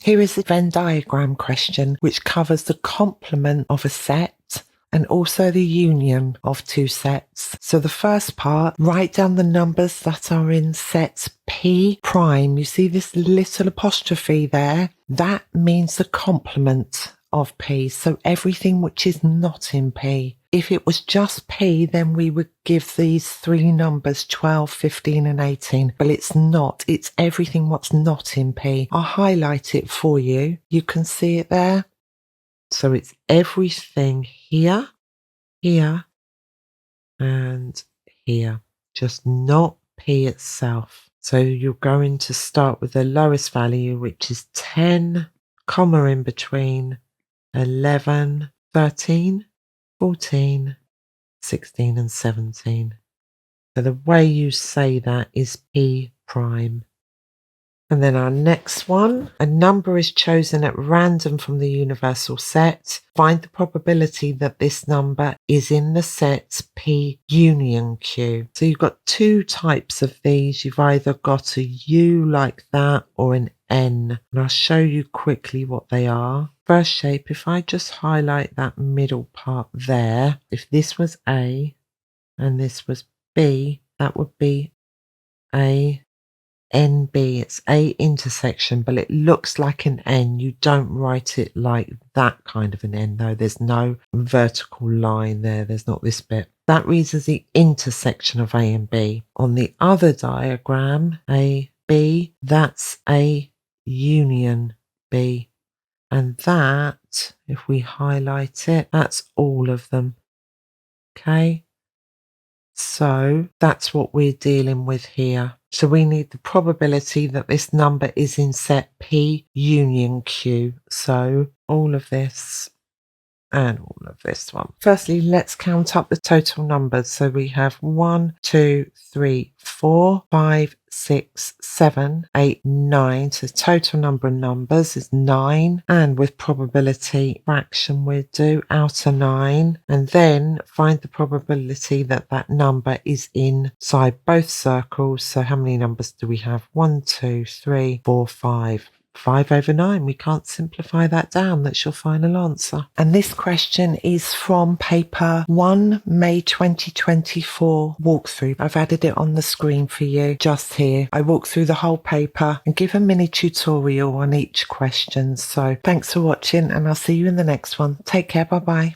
Here is a Venn diagram question which covers the complement of a set and also the union of two sets. So the first part, write down the numbers that are in set P prime. You see this little apostrophe there? That means the complement of P. So everything which is not in P. If it was just P, then we would give these three numbers 12, 15 and 18. But it's not. It's everything what's not in P. I'll highlight it for you. You can see it there. So it's everything here, here, and here. Just not P itself. So you're going to start with the lowest value, which is 10, comma in between, 11, 13, 14, 16 and 17. So the way you say that is P prime. And then our next one, a number is chosen at random from the universal set. Find the probability that this number is in the set P union Q. So you've got two types of these. You've either got a U like that or an N. And I'll show you quickly what they are. First shape, if I just highlight that middle part there, if this was A and this was B, that would be A. NB, it's A intersection, but it looks like an N. You don't write it like that kind of an N though. There's no vertical line there. There's not this bit. That reads as the intersection of A and B. On the other diagram, A, B, that's A union B. And that, if we highlight it, that's all of them. Okay. So that's what we're dealing with here. So we need the probability that this number is in set P union Q. So all of this and all of this one. Firstly, let's count up the total numbers. So we have 1, 2, 3, 4, 5, 6, 7, 8, 9. So the total number of numbers is 9. And with probability fraction, we'll do outer 9. And then find the probability that that number is inside both circles. So how many numbers do we have? 1, 2, 3, 4, 5. 5 over 9. We can't simplify that down. That's your final answer. And this question is from paper 1, May 2024 walkthrough. I've added it on the screen for you just here. I walk through the whole paper and give a mini tutorial on each question. So thanks for watching and I'll see you in the next one. Take care. Bye bye.